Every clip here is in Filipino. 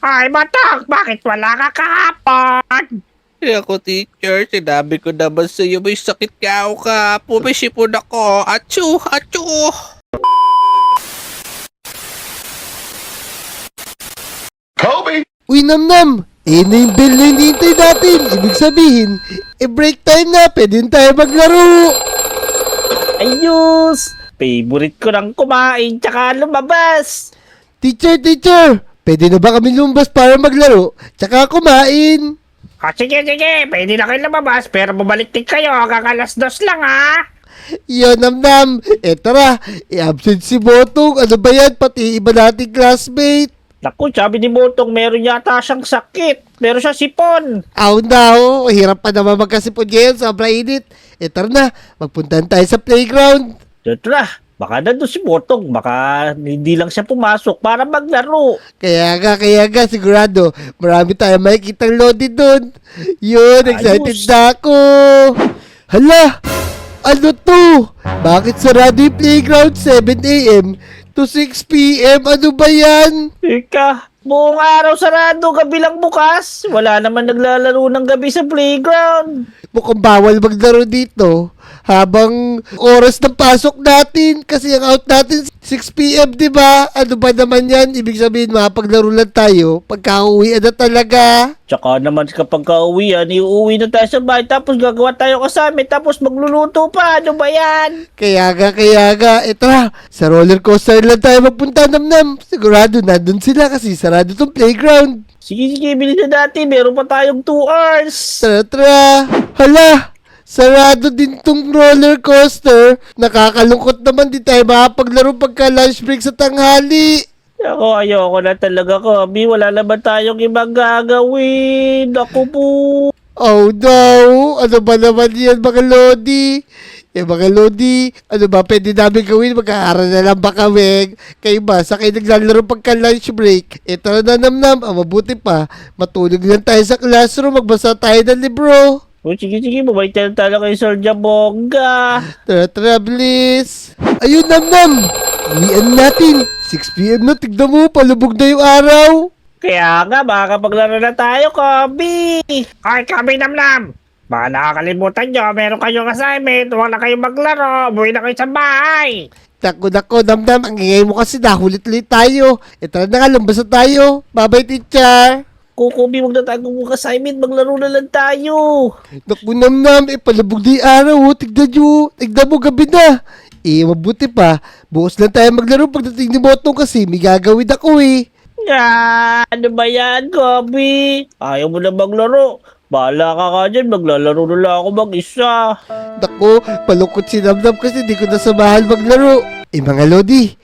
Ay, Batak, bakit wala ka kahapon? Eh ako, teacher, sinabi ko naman sa'yo may sakit ka ako ka. Pumisipon ako. Achoo! Achoo! Uy, Namnam! Eh na yung bell na hinihintay natin. Ibig sabihin, break time na. Pwede na tayo maglaro. Ayos! Favorite ko lang kumain tsaka lumabas. Teacher! Pwede na ba kami lumabas para maglaro? Tsaka kumain. Sige, pwede na kayo lumabas pero bumalik din kayo hanggang alas 2 lang ha. Yo, Namnam! Tara, i-absent si Botong. Ano ba yan? Pati iba nating classmate. Naku, sabi ni Botong meron yata siyang sakit. Meron siya sipon. Aw na, oh. Hirap pa naman magkasipon ngayon. Sobrang init. Tara na, magpuntahan tayo sa playground. Tara, baka nandun si Botong. Baka hindi lang siya pumasok para maglaro. Kaya nga, sigurado. Marami tayong makikitang lodi doon. Yun, excited Ayos. na ako. Hala, ano to? Bakit sarado yung playground 7 a.m. to 6 p.m.? Ano ba yan? Ika, buong araw sarado, gabi lang bukas. Wala naman naglalaro ng gabi sa playground. Mukhang bawal maglaro dito habang oras ng pasok natin kasi ang out natin 6 p.m. diba? Ano ba naman yan? Ibig sabihin mapaglaro lang tayo pagka-uwi na talaga. Tsaka naman kapag kauwian, iuwi na tayo sa bahay tapos gagawa tayo kasama tapos magluluto pa. Ano ba yan? Kaya nga. Tara, sa roller coaster lang tayo magpunta, Namnam. Sigurado nandun sila kasi sarado tong playground. Sige, bilhin na natin. Meron pa tayong 2 hours. Tara. Hala, sarado din tong roller coaster. Nakakalungkot naman di tayo makapaglaro pagka lunch break sa tanghali. Ako, ayoko na talaga, Kobe. Wala naman tayong ibang gagawin. Ako po. Oh no, ano ba naman yan mga Lodi? Mga Lodi, ano ba pwede namin gawin? Mag-aaral na lang ba kami? Kayo ba, sa kayo naglalaro pagka lunch break? Tara na, Namnam, mabuti pa. Matulog lang tayo sa classroom, magbasa tayo ng libro. O, sige, bumalik tayo talo kay Sir Jabonga. Tara, please. Ayun, Namnam, uwian natin. 6 p.m. na, tignan mo, palubog na yung araw. Kaya nga, makakapaglaro na tayo, Kobe. Ay, Kobe Namnam. Baka nakakalimutan nyo, meron kayong assignment, huwag na kayong maglaro, buhay na kayo sa bahay. Nako, Namnam, ang ingay mo kasi nahulit-ulit tayo. Tara na nga, lumbas na tayo. Bye-bye, teacher. Kobe, huwag na tayo kung assignment, maglaro na lang tayo. Naku, Namnam, palubog na yung araw. Tignan mo, gabi na. Mabuti pa. Bukas lang tayo maglaro pagdating ni Botong kasi may gagawin ako eh. Ano ba yan, Kobe? Ayaw mo na maglaro. Bahala ka ka dyan, maglalaro na lang ako mag-isa. Naku, palungkot si Namnam kasi di ko nasamahan maglaro. Mga Lodi,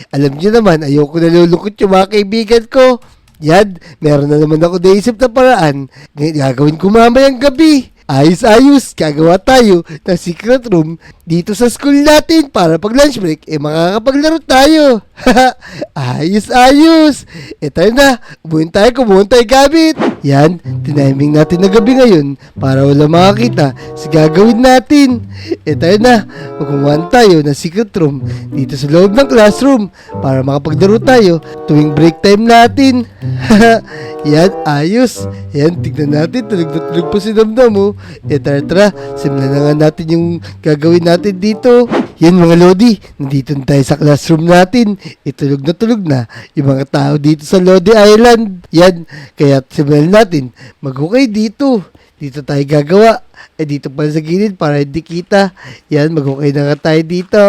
alam niyo naman, ayoko nalulungkot yung mga kaibigan ko. Yan, meron na naman ako naisip na paraan. Gagawin ko mamayang gabi. Ayos, gagawa tayo ng secret room dito sa school natin para pag lunch break, makakapaglaro tayo. Ayos. Tayo na, kumuha tayo gamit. Yan, tiniming natin na gabi ngayon para wala makakita sa gagawin natin. Tayo na, kumuha tayo ng secret room dito sa loob ng classroom para makapaglaro tayo tuwing break time natin. Yan, ayos. Yan, tignan natin, tulog na tulog pa si Namnam oh. Tara, simulan na nga natin yung gagawin natin dito. Yan mga Lodi, nandito na tayo sa classroom natin. Tulog na yung mga tao dito sa Lodi Island. Yan, kaya simulan natin, maghukay dito. Dito tayo gagawa. Dito pala sa gilid para hindi kita. Yan, maghukay na nga tayo dito.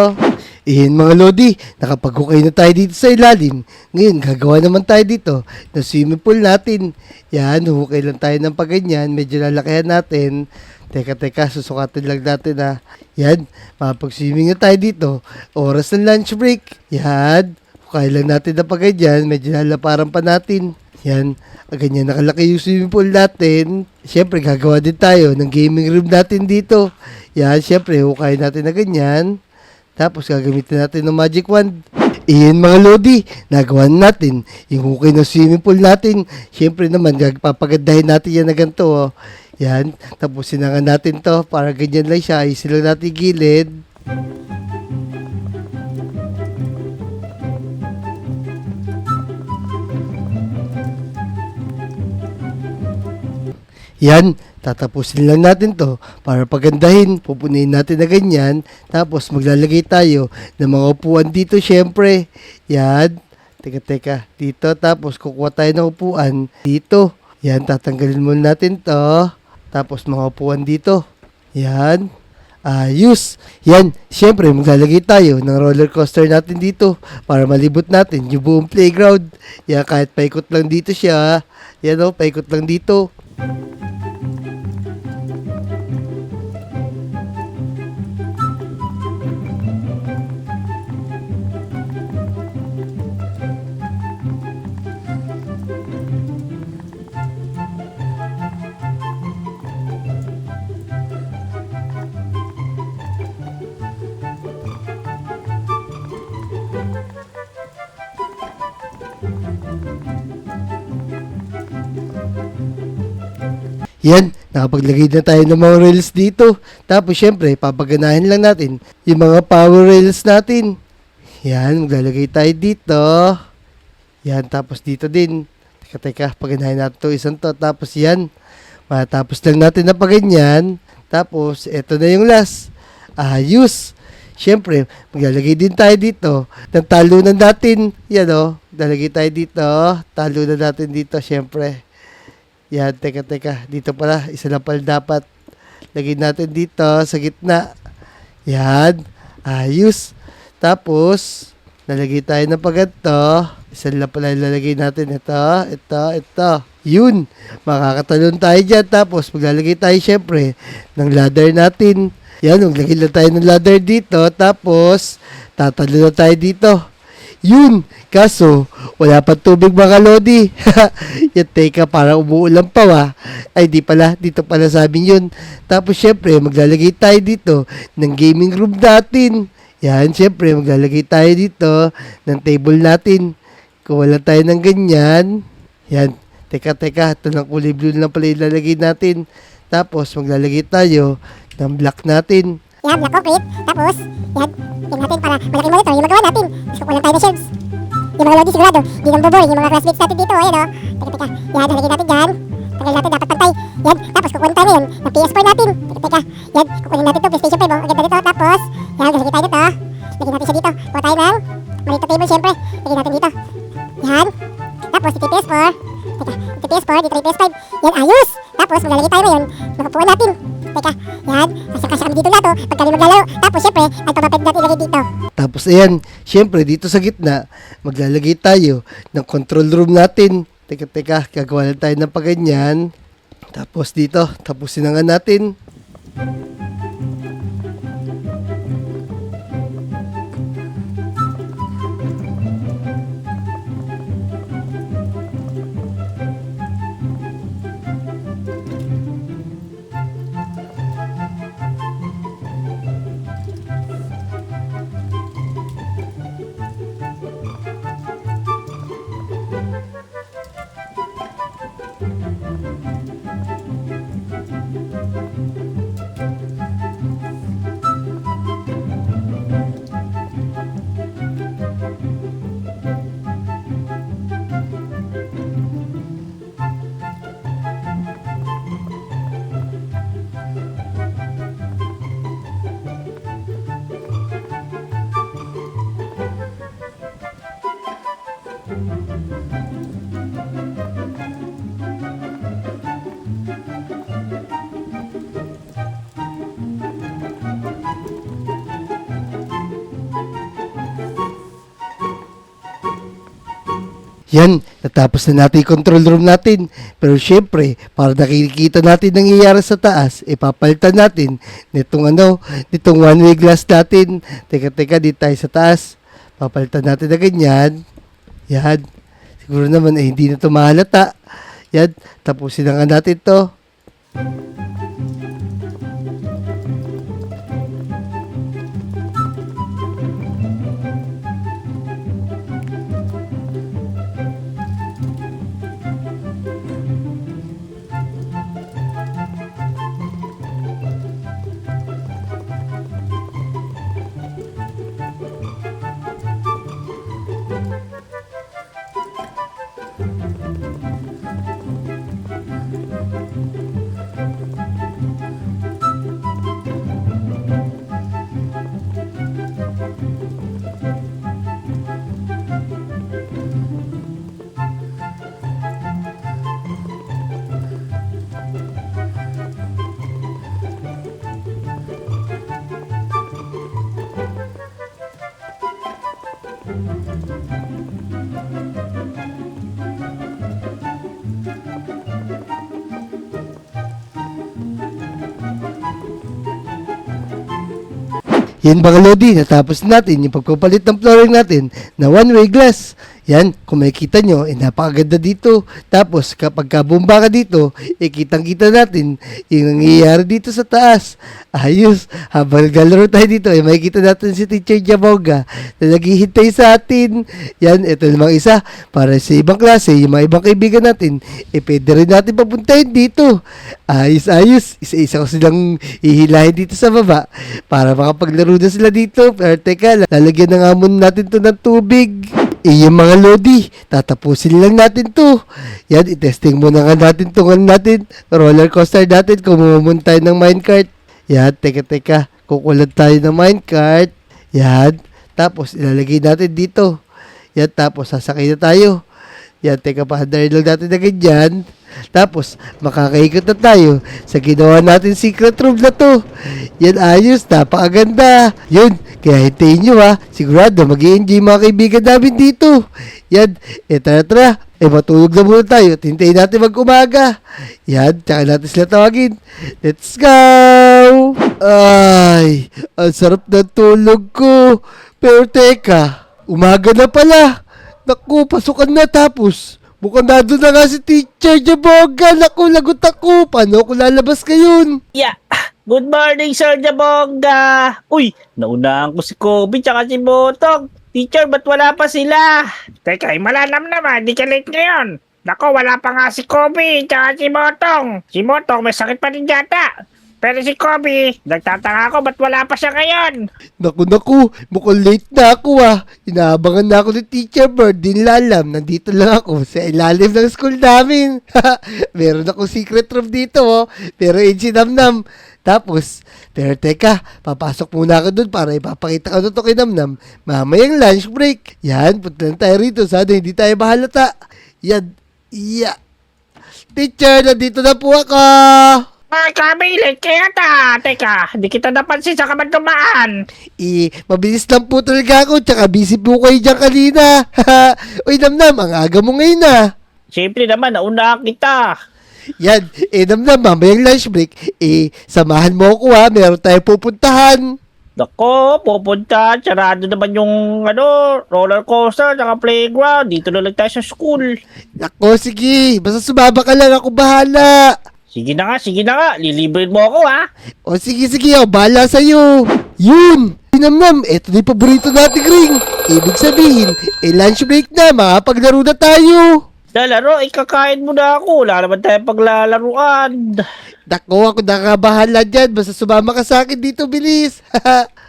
Mga Lodi, nakapaghukay na tayo dito sa ilalim. Ngayon, gagawa naman tayo dito ng swimming pool natin. Yan, hukay lang tayo ng paganyan. Medyo lalakihan natin. Teka, susukatin lang natin ha. Yan, makapag-swimming na tayo dito. Oras ng lunch break. Yan, hukay lang natin ng paganyan. Medyo lalaparan pa natin. Yan, ganyan nakalaki yung swimming pool natin. Siyempre, gagawa din tayo ng gaming room natin dito. Yan, siyempre, hukay natin na ganyan. Tapos gagamitin natin ng magic wand. Mga Lodi, nagawa natin yung hukay ng swimming pool natin. Siyempre naman, papagandahin natin yan na ganito. Oh. Yan, tapusin na nga natin to para ganyan lang siya. Ayusin lang natin gilid. Yan, tatapusin lang natin to para pagandahin, pupunin natin na ganyan, tapos maglalagay tayo ng mga upuan dito syempre. Yan, teka, dito, tapos kukuha tayo ng upuan dito. Yan, tatanggalin muna natin to, tapos mga upuan dito. Yan, ayos. Yan, syempre maglalagay tayo ng roller coaster natin dito para malibot natin yung buong playground. Yan, kahit paikot lang dito siya. Yan o, paikot lang dito. Yan, nakapaglagay na tayo ng mga rails dito. Tapos syempre, papaganahin lang natin yung mga power rails natin. Yan, maglalagay tayo dito. Yan, tapos dito din. Teka, paganahin natin to isang to. Tapos yan, matapos lang natin na paganyan. Tapos, eto na yung last. Ayos. Syempre, maglalagay din tayo dito ng talunan natin. Yan o, lalagay tayo dito. Talunan natin dito, syempre. Yan, teka. Dito pala, isa lang pala dapat. Lagyan natin dito sa gitna. Yan, ayos. Tapos, lalagay tayo ng paganto. Isa lang pala ilalagay natin. Ito. Yun, makakatalon tayo dyan. Tapos, maglalagay tayo syempre ng ladder natin. Yan, maglagay lang tayo ng ladder dito. Tapos, tatalo na tayo dito. Yun, kaso, wala pa tubig mga lodi. Yan, teka, parang umuulan pa wa. Ay, di pala, dito pala sa amin yun. Tapos, syempre, maglalagay tayo dito ng gaming room natin. Yan, syempre, maglalagay tayo dito ng table natin. Kung wala tayo ng ganyan. Yan, teka, ito ng kulay blue lang pala ilalagay natin. Tapos, maglalagay tayo ng block natin. Yan, black concrete. Tapos, yan, tingnan natin para malaking monitor yung magawa natin. Tapos kukulang tayo ng shelves. Yung mga lodi sigurado, di nang boboring yung mga classmates natin dito. Ayan o. Teka. Yan, halagay natin dyan. Tagal natin, dapat pantay. Yan, tapos kukunin tayo ngayon ng PS4 natin. Teka. Yan, kukunin natin to PlayStation 5. Ang ganda dito. Tapos, yan, lalagay tayo dito. Lagyan natin siya dito. Kuha tayo ng monitor table syempre. Lagyan natin dito. Yan. Tapos, dito yung PS4. Teka, dito PS4, dito yung PS5. Yan, ayos. Tapos, maglalagay tayo ngayon ng upuan natin. Teka, yan, kasya kami dito lahat pag kami maglalaro. Tapos syempre, ang pamaped natin ilagay dito. Tapos ayan, syempre dito sa gitna, maglalagay tayo ng control room natin. Teka, gagawa lang tayo ng paganyan. Tapos dito, tapusin na nga natin. Yan, natapos na natin yung control room natin. Pero syempre, para nakikita natin nangyayari sa taas, ipapalitan natin nitong one-way glass natin. Teka, dito tayo sa taas. Papalitan natin na ganyan. Yan. Siguro naman hindi na ito mahalata. Yan, tapusin na nga natin to. Yan mga Lodi, natapos natin yung pagpapalit ng flooring natin na one-way glass. Yan, kung makikita nyo, napakaganda dito. Tapos kapag kabumba ka dito, kitang-kita natin yung nangyayari dito sa taas. Ayos, habang naglalaro tayo dito, makikita natin si Teacher Jaboga na naghihintay sa atin. Yan, ito namang isa, para sa ibang klase, yung mga ibang kaibigan natin, pwede rin natin papuntahin dito. Ayos, isa-isa ko silang hihilahin dito sa baba para makapaglaro na sila dito. Pero teka, lalagyan na nga muna natin to ng tubig. Yung mga Lodi, tatapusin lang natin to. Yan, itesting muna nga natin tungan natin, roller coaster natin kung mumuntay ng minecart. Yan, teka, kukulat tayo ng minecart. Yan, tapos ilalagay natin dito. Yan, tapos sasakay na tayo. Yan, teka pa, handarin lang natin na ganyan. Tapos, makakaikot na tayo sa ginawa natin secret room na to. Yan, ayos, napakaganda. Yun, kaya hintayin nyo ha. Sigurado, mag-i-enjoy mga kaibigan namin dito. Yan, tara. Matulog na muna tayo at hintayin natin mag-umaga. Yan, tsaka natin sila tawagin. Let's go! Ay, ang sarap ng tulog ko. Pero teka, umaga na pala. Naku, pasukan na tapos. Mukhang nandun na nga si Teacher Jaboga. Naku, lagot ako. Paano ako lalabas ngayon? Yeah. Good morning, Sir Jaboga. Uy, naunahan ko si Kobe tsaka si Botong. Teacher, ba't wala pa sila? Teka, malanam naman. Di ka late ngayon. Nako, wala pa nga si Kobe tsaka si Botong. Si Botong may sakit pa rin yata. Pero si Kobe, nagtataka ako ba't wala pa siya ngayon? Naku, mukhang late na ako Inaabangan na ako ni Teacher Bird, di nila alam, nandito lang ako sa ilalim ng school namin. Meron akong secret room dito pero Namnam. Tapos, pero teka, papasok muna ako dun para ipapakita ko to kay Namnam. Mamayang lunch break. Yan, punta na tayo rito, sana hindi tayo mahalata. Yan, Teacher, nandito na po ako. Ay, kami, late kaya ta. Teka, di kita napansin sa kamad dumaan. Mabilis lang po talaga ako, tsaka busy po kayo dyan kanina. Uy, Namnam, ang aga mo ngayon Siyempre naman, nauna kita. Yan, Namnam, mamayang lunch break, samahan mo ako meron tayong pupuntahan. Nako, pupunta. Sarado naman yung roller coaster at playground. Dito na lang tayo sa school. Nako, sige, basta sumaba ka lang, ako bahala. Sige na nga. Lilibrin mo ako, ha? O sige, bahala sa'yo. Yun! Namnam, eto na yung paborito nating ring. Ibig sabihin, lunch break na, makapaglaro na tayo. Lalaro, ikakain mo na ako. Wala naman tayong paglalaruan. Nako, ako nakabahala dyan. Basta sumama ka sa akin dito, bilis.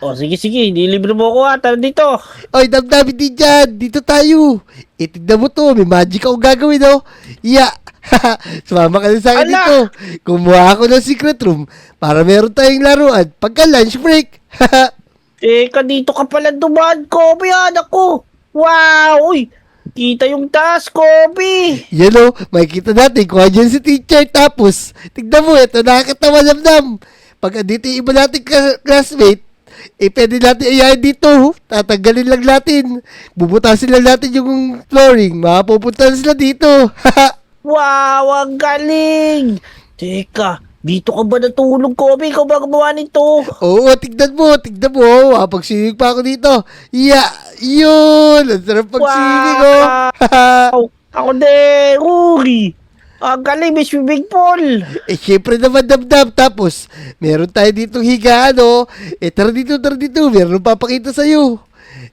O, sige. Lilibre mo ako, ha? Tara dito. Oy, damdamin din dyan. Dito tayo. Tignan mo to. May magic ako gagawin, Sumama ka din sa akin Ala! dito. Kumuha ako ng secret room para meron tayong laruan pagka lunch break. Teka, dito ka pala dumaan, Kobe, anak ko. Wow, uy. Kita yung taas, Kobe. Yan makikita natin kung andyan si teacher. Tapos, tignan mo, ito nakakatawa Namnam. Pag andito yung iba nating classmate, pwede natin ayayin dito. Tatanggalin lang natin. Bubutasin lang natin yung flooring. Mapupunta na sila dito. Wow, ang galing. Teka, dito ka ba natulog, Kobe? Ikaw ba gumawa nito? Oo, tignan mo. Pagsinig pa ako dito. Yun. Ang sarap pagsinig, Wow. Ako din. Uy. Ang galing, may swimming pool. Syempre naman Namnam. Tapos, meron tayo ditong higaan, tara dito. Meron papakita sa'yo.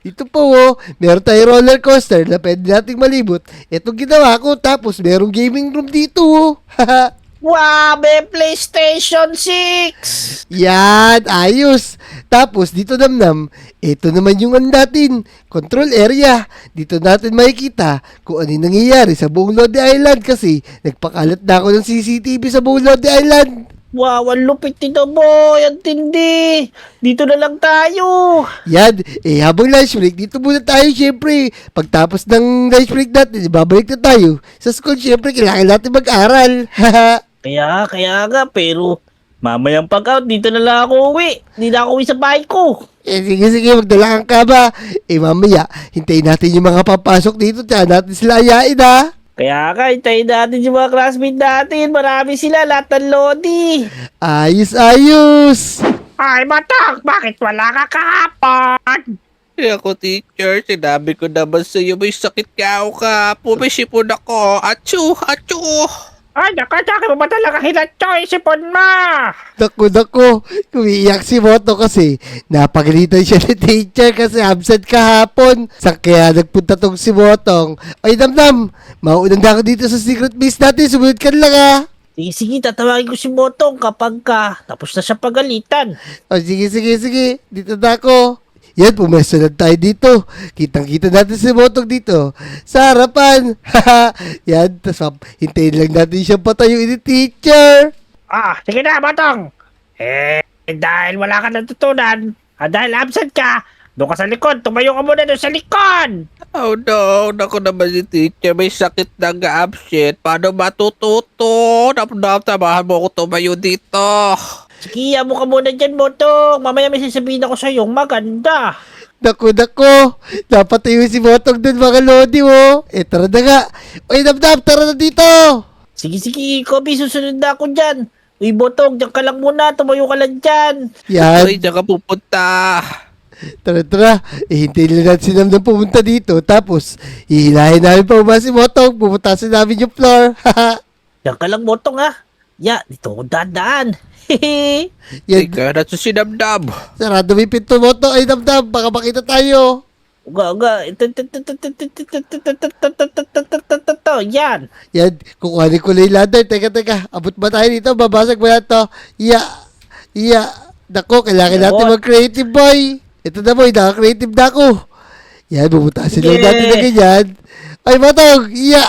Dito po, meron tayo roller coaster na pwede nating malibot. Itong ginawa ko, tapos merong gaming room dito, Wow, may PlayStation 6. Yan, ayos. Tapos, dito Namnam, ito naman yung natin, control area. Dito natin makikita kung ano yung nangyayari sa buong Lodi Island kasi nagpakalat na ako ng CCTV sa buong Lodi Island. Wow, ang lupit nito, boy. Ang tindi. Dito na lang tayo. Yan, habang lunch break, dito muna tayo syempre. Pagtapos ng lunch break natin, babalik na tayo. Sa school syempre, kailangan natin mag-aral. Kaya nga, pero mamayang pag-out, dito na lang ako uwi. Hindi na ako uwi sa bahay ko. Sige, magdala kang kaba. Mamaya, hintayin natin yung mga papasok dito, tsaka natin sila ayain, Kaya nga, hintayin natin yung mga classmate natin. Marami sila, lahat ng Lodi. Ayos. Ay, Botong, bakit wala ka kahapon? Eh ako, teacher, sinabi ko naman sa'yo may sakit ka kahapon. May sipon ako. Achoo! Achoo! Ay, nakatake mo ba talaga hinatso isipon mo? Naku, umiiyak si Moto kasi napagalitan siya ni teacher kasi absent kahapon. Sa kaya nagpunta tong si Motong. Ay, Namnam, mauunang na ako dito sa secret base natin. Sumunod ka lang ah. Sige, tatawagin ko si Botong kapag tapos na siya pagalitan. O, sige. Dito na ako. Yan, pumesto na tayo dito. Kitang-kita natin si Motong dito. Sa harapan. Yan, tapos hintayin lang natin siyang patayuin ni teacher. Sige na, Botong. Dahil wala ka natutunan, dahil absent ka, doon ka sa likod, tumayo ka muna doon sa likod. Oh no, naku naman si teacher, may sakit na absent. Paano matututo? Tamahan mo ako tumayo dito. Sige, amo ka muna dyan, Botong. Mamaya may sasabihin ako sa'yo, maganda. Naku. Dapat tayo si Motong dun mga lodi mo. Tara na nga. Oy, Namnam, tara na dito. Sige, Kobe, susunod na ako dyan. Uy, Botong, dyan ka lang muna, tumayo ka lang dyan. Yan. Ay, diyan ka pupunta. Tara. Hintayin lang natin si Namnam pumunta dito. Tapos, hihilahin namin pa si Motong. Puputasin namin yung floor. Dyan ka lang, Botong, ha. Dito ako dadaan. Yan. Teka, nato si Damdam. Sarado may pinto, Motong. Ay, Namnam, baka makita tayo. Uga. Yan. Yan, kukuhanin ko lang yung ladder. Teka. Abot ba tayo dito? Babasag ba yan to? Iya. Nako, kailangan natin mag-creative, boy. Ito na, boy. Naka-creative na ako. Yan, bubutasin lang natin na ganyan. Ay, Motong! Iya!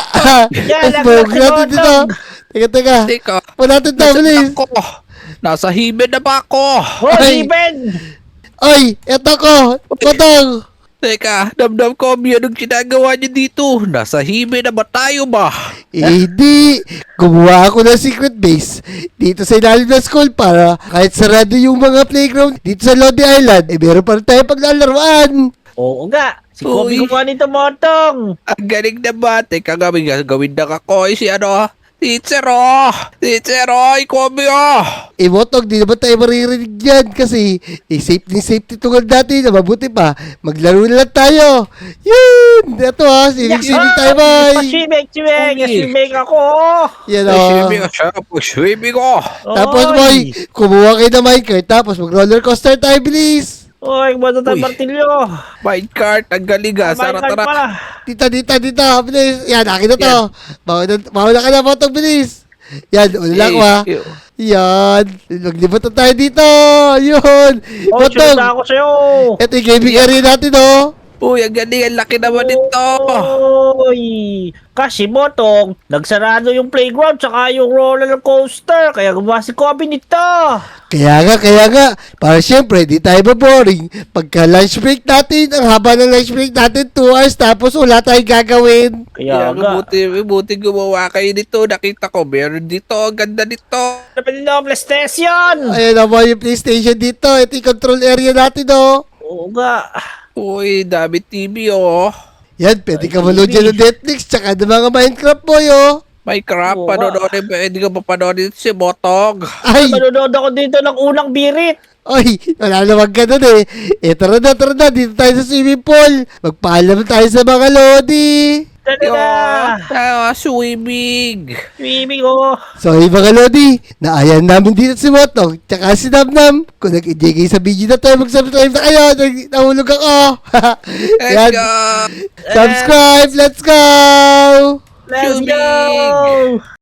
Yan, Smoke natin Motong. dito. Teka. Teka, Wala natin to, bilis. ako. Nasa himen na ba ako? Ay. Steven! Ay, eto ko. Motong! Teka, Damdam ko, anong ginagawa niyo dito? Nasa himen na ba tayo ba? Hindi. Gumawa ako ng secret base dito sa ilalim ng school para kahit sarado yung mga playground dito sa Lodi Island, meron pa rin tayo paglalaruan. Oo nga. Si Kobe Uy. gumawa nito, Botong. Ang galing naman. Teka, gawin na ako. Si Teacher, Kobe, Motong, di naman tayo maririnig yan kasi safety tungkol dati na mabuti pa. Maglaro na lang tayo. Yun! Ito swimming tayo, boy. Swimming ako. Yan Swimming ko. Tapos, boy, kumuha kayo ng minecart tapos mag-roller coaster tayo, bilis. Oy, kumanta tayo, Uy. Martilyo. Minecart, ang galing ha. Sara, Minecart tara. pala. Dito, bilis. Yan, akin na to. Mauna ka na, Motong, bilis. Yan, una lang ko ha. Yan, maglibot na tayo dito. Yun. Oh, sunod Motong, na ako sa'yo. ito yung gaming area natin, oh. Uy, ang galing. Ang laki naman nito. Oy, kasi Botong, nagsarado yung playground tsaka yung roller coaster. Kaya gumawa si Kobe nito. Kaya nga, para syempre, di tayo boring. Pagka lunch break natin, ang haba ng lunch break natin, 2 hours, tapos wala tayong gagawin. Kaya nga. Buti gumawa kayo dito. Nakita ko, meron dito. Ang ganda nito. Napili na ako PlayStation. Ayan naman yung PlayStation dito. Ito yung control area natin, oh. Oo nga. Uy, dami TV, oh. Yan, pwede ka manood dyan ng Netflix, tsaka ng mga Minecraft boy, oh. Minecraft, Oo, panonoodin ba? Hindi ko mapanoodin si Botog. Ay, Manonood ako dito ng unang birit. ay, wala namang ganun eh. Tara na, dito tayo sa swimming pool. Magpaalam tayo sa mga lodi. Talaga. Swimming. Swimming oh. So, yung mga lodi, naayan namin dito si Motong, tsaka si Namnam. Kung nag-enjoy kayo sa video na tayo, mag-subscribe na kayo. Nahulog ako. Let's Yan. go. Subscribe, let's go! Let's Swimming. go.